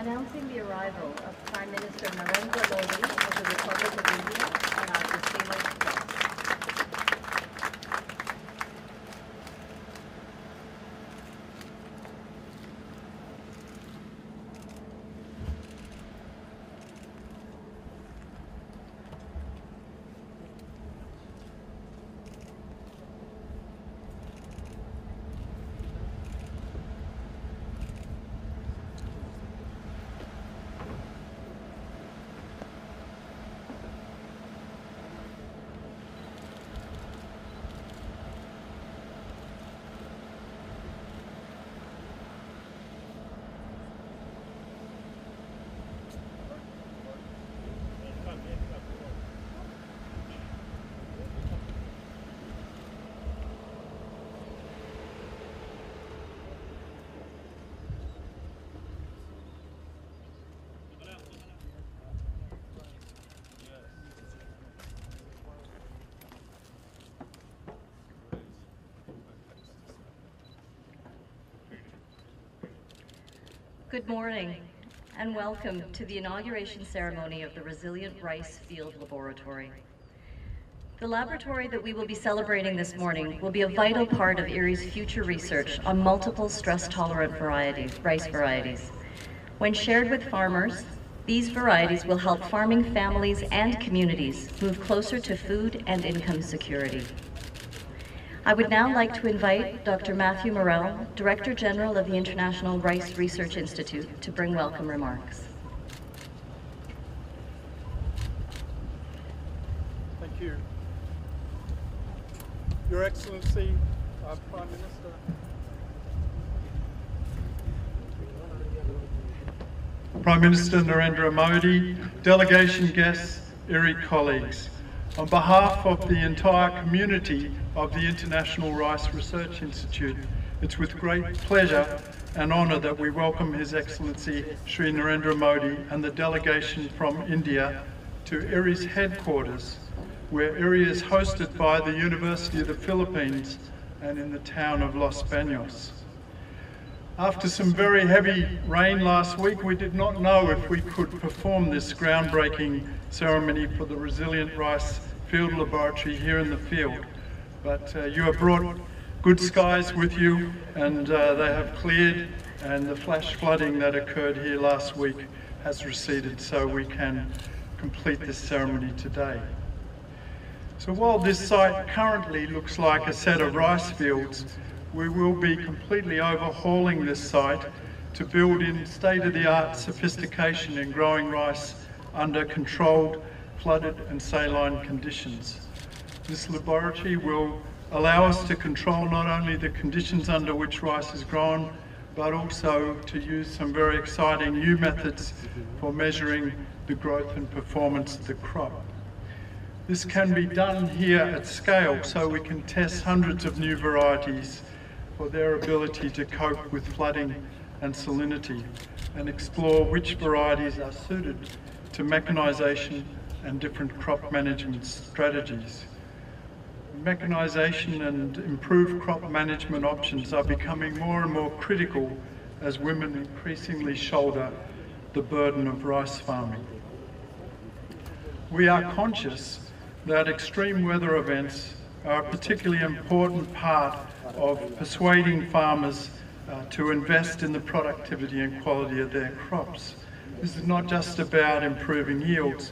announcing the arrival of Prime Minister Narendra Modi of the Republic of India on our distinguished guest. Good morning and welcome to the inauguration ceremony of the Resilient Rice Field Laboratory. The laboratory that we will be celebrating this morning will be a vital part of IRRI's future research on multiple stress-tolerant rice varieties. When shared with farmers, these varieties will help farming families and communities move closer to food and income security. I would now like to invite Dr. Matthew Morrell, Director General of the International Rice Research Institute, to bring welcome remarks. Thank you. Your Excellency, Prime Minister. Prime Minister Narendra Modi, delegation guests, IRRI colleagues. On behalf of the entire community of the International Rice Research Institute, it's with great pleasure and honour that we welcome His Excellency Shri Narendra Modi and the delegation from India to IRRI's headquarters, where IRRI is hosted by the University of the Philippines and in the town of Los Banos. After some very heavy rain last week, we did not know if we could perform this groundbreaking ceremony for the Resilient Rice Field Laboratory here in the field. But you have brought good skies with you, and they have cleared, and the flash flooding that occurred here last week has receded, so we can complete this ceremony today. So while this site currently looks like a set of rice fields, we will be completely overhauling this site to build in state-of-the-art sophistication in growing rice under controlled, flooded and saline conditions. This laboratory will allow us to control not only the conditions under which rice is grown, but also to use some very exciting new methods for measuring the growth and performance of the crop. This can be done here at scale, so we can test hundreds of new varieties for their ability to cope with flooding and salinity, and explore which varieties are suited to mechanisation and different crop management strategies. Mechanisation and improved crop management options are becoming more and more critical as women increasingly shoulder the burden of rice farming. We are conscious that extreme weather events are a particularly important part of persuading farmers to invest in the productivity and quality of their crops. This is not just about improving yields,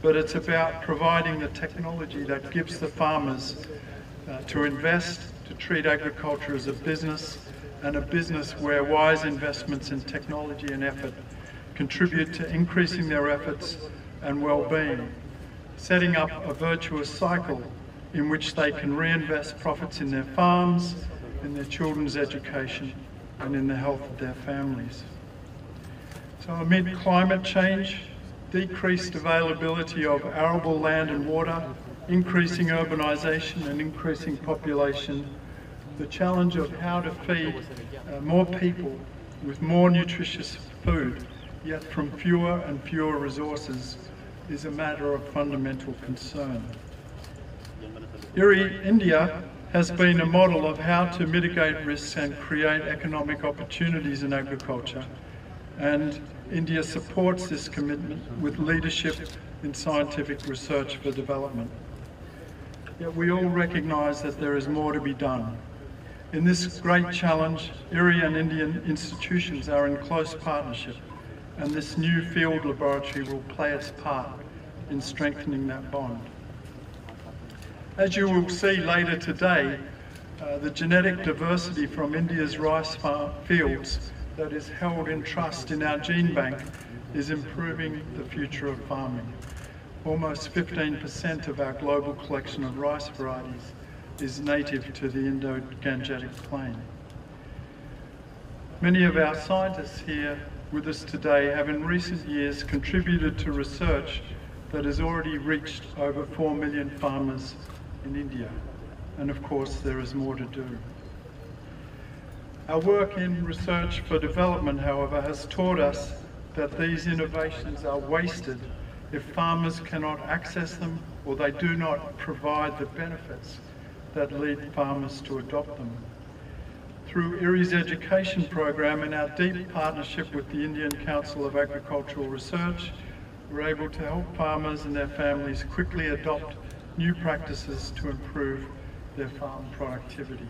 but it's about providing the technology that gives the farmers to invest, to treat agriculture as a business, and a business where wise investments in technology and effort contribute to increasing their efforts and well-being, setting up a virtuous cycle in which they can reinvest profits in their farms, in their children's education, and in the health of their families. So amid climate change, decreased availability of arable land and water, increasing urbanisation and increasing population, the challenge of how to feed more people with more nutritious food, yet from fewer and fewer resources, is a matter of fundamental concern. IRRI India has been a model of how to mitigate risks and create economic opportunities in agriculture, and India supports this commitment with leadership in scientific research for development. Yet we all recognise that there is more to be done. In this great challenge, IRRI and Indian institutions are in close partnership, and this new field laboratory will play its part in strengthening that bond. As you will see later today, the genetic diversity from India's rice fields that is held in trust in our gene bank is improving the future of farming. Almost 15% of our global collection of rice varieties is native to the Indo-Gangetic Plain. Many of our scientists here with us today have in recent years contributed to research that has already reached over 4 million farmers in India. And of course, there is more to do. Our work in research for development, however, has taught us that these innovations are wasted if farmers cannot access them or they do not provide the benefits that lead farmers to adopt them. Through IRRI's education program and our deep partnership with the Indian Council of Agricultural Research, we're able to help farmers and their families quickly adopt new practices to improve their farm productivity.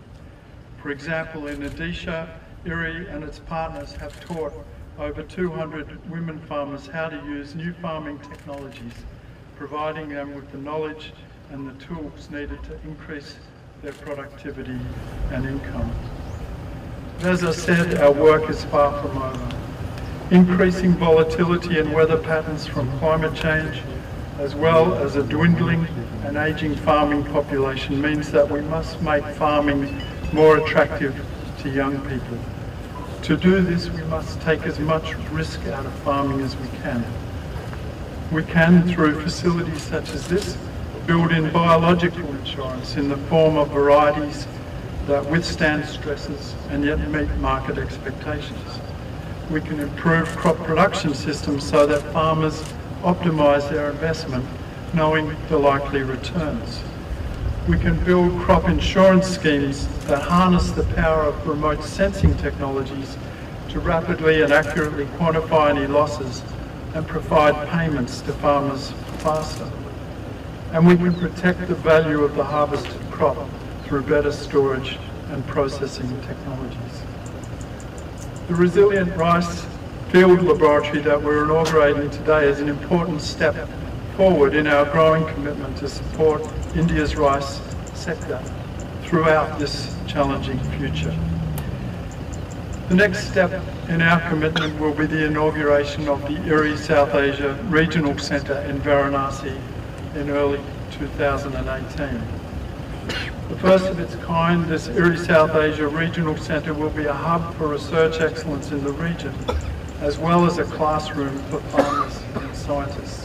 For example, in Odisha, IRRI and its partners have taught over 200 women farmers how to use new farming technologies, providing them with the knowledge and the tools needed to increase their productivity and income. As I said, our work is far from over. Increasing volatility in weather patterns from climate change, as well as a dwindling and ageing farming population, means that we must make farming more attractive to young people. To do this, we must take as much risk out of farming as we can. We can, through facilities such as this, build in biological insurance in the form of varieties that withstand stresses and yet meet market expectations. We can improve crop production systems so that farmers optimise their investment, knowing the likely returns. We can build crop insurance schemes that harness the power of remote sensing technologies to rapidly and accurately quantify any losses and provide payments to farmers faster. And we can protect the value of the harvested crop through better storage and processing technologies. The Resilient Rice Field Laboratory that we're inaugurating today is an important step forward in our growing commitment to support India's rice sector throughout this challenging future. The next step in our commitment will be the inauguration of the IRRI South Asia Regional Centre in Varanasi in early 2018. The first of its kind, this IRRI South Asia Regional Centre will be a hub for research excellence in the region, as well as a classroom for farmers and scientists.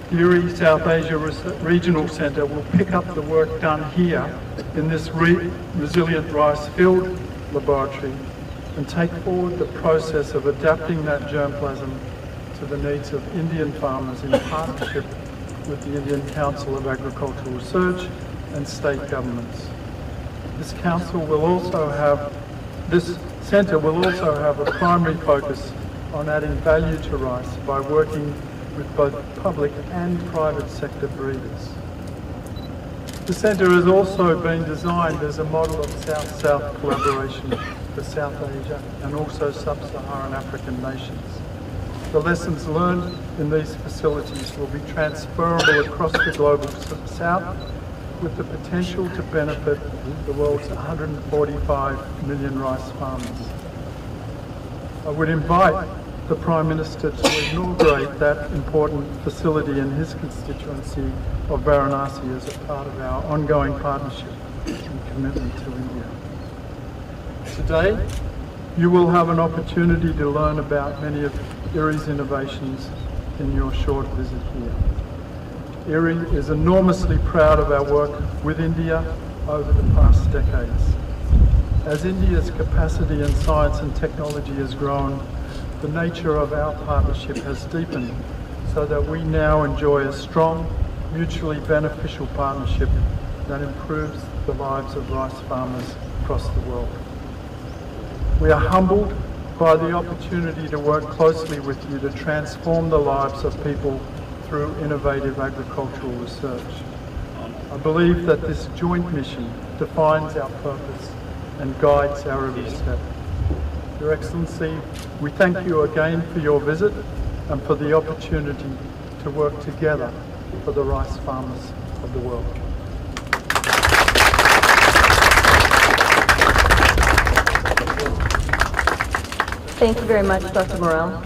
The IRRI South Asia Regional Centre will pick up the work done here in this Resilient Rice Field Laboratory and take forward the process of adapting that germplasm to the needs of Indian farmers in partnership with the Indian Council of Agricultural Research and state governments. This centre will also have a primary focus on adding value to rice by working with both public and private sector breeders. The centre has also been designed as a model of South-South collaboration for South Asia and also sub-Saharan African nations. The lessons learned in these facilities will be transferable across the global South with the potential to benefit the world's 145 million rice farmers. I would invite the Prime Minister to inaugurate that important facility in his constituency of Varanasi as a part of our ongoing partnership and commitment to India. Today, you will have an opportunity to learn about many of IRRI's innovations in your short visit here. IRRI is enormously proud of our work with India over the past decades. As India's capacity in science and technology has grown, the nature of our partnership has deepened so that we now enjoy a strong, mutually beneficial partnership that improves the lives of rice farmers across the world. We are humbled by the opportunity to work closely with you to transform the lives of people through innovative agricultural research. I believe that this joint mission defines our purpose and guides our every step. Your Excellency, we thank you again for your visit and for the opportunity to work together for the rice farmers of the world. Thank you very much, Dr. Morel.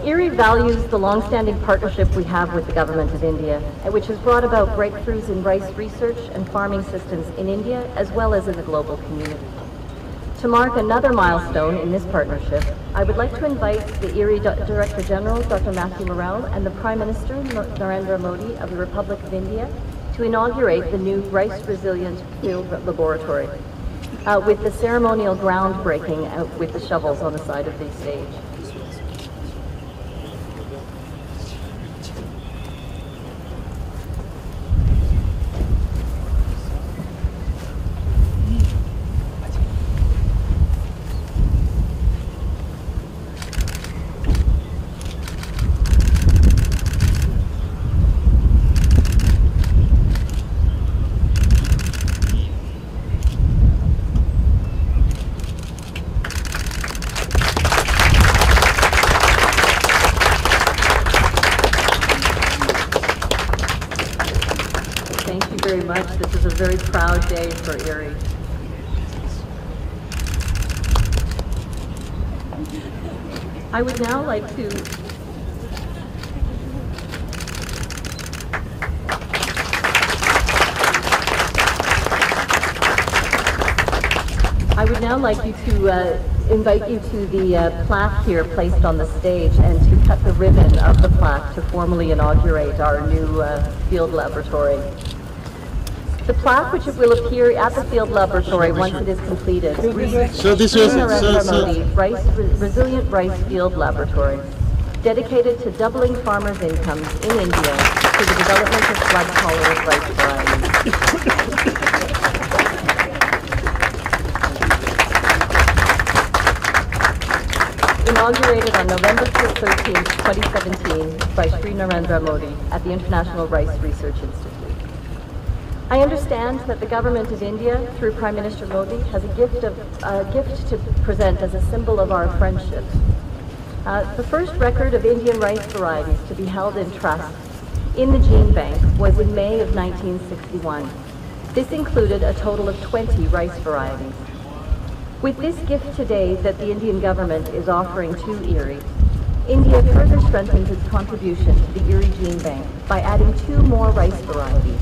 IRRI values the long-standing partnership we have with the Government of India, which has brought about breakthroughs in rice research and farming systems in India, as well as in the global community. To mark another milestone in this partnership, I would like to invite the IRRI Director General, Dr. Matthew Morel, and the Prime Minister Narendra Modi of the Republic of India to inaugurate the new Rice Resilient Field Laboratory, with the ceremonial groundbreaking with the shovels on the side of the stage. Thank you very much. This is a very proud day for IRRI. I would now like to invite you to the plaque here placed on the stage and to cut the ribbon of the plaque to formally inaugurate our new field laboratory. The plaque, which will appear at the field laboratory once it is completed, reads Narendra Modi Resilient Rice Field Laboratory, dedicated to doubling farmers' incomes in India through the development of flood-tolerant rice varieties. Inaugurated on November 13, 2017 by Shri Narendra Modi at the International Rice Research Institute. I understand that the Government of India, through Prime Minister Modi, has a gift to present as a symbol of our friendship. The first record of Indian rice varieties to be held in trust in the gene bank was in May of 1961. This included a total of 20 rice varieties. With this gift today that the Indian government is offering to IRRI, India further strengthens its contribution to the IRRI gene bank by adding 2 more rice varieties,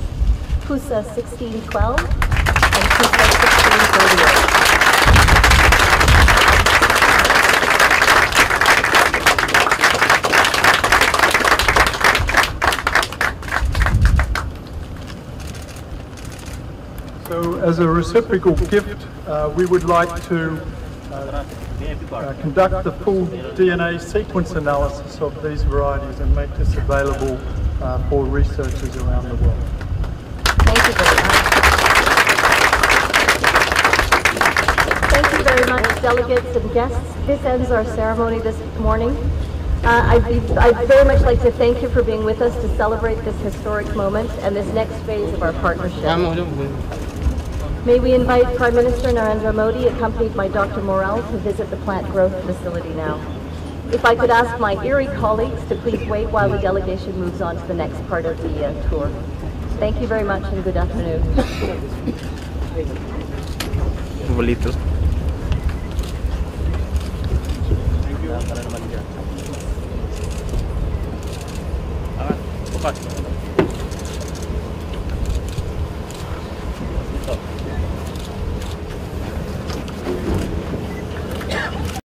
Pusa 1612 and Pusa 1638. So as a reciprocal gift, we would like to conduct the full DNA sequence analysis of these varieties and make this available for researchers around the world. Thank you very much. Thank you very much, delegates and guests. This ends our ceremony this morning. I'd very much like to thank you for being with us to celebrate this historic moment and this next phase of our partnership. May we invite Prime Minister Narendra Modi, accompanied by Dr. Morel, to visit the plant growth facility now. If I could ask my IRRI colleagues to please wait while the delegation moves on to the next part of the tour. Thank you very much and good afternoon.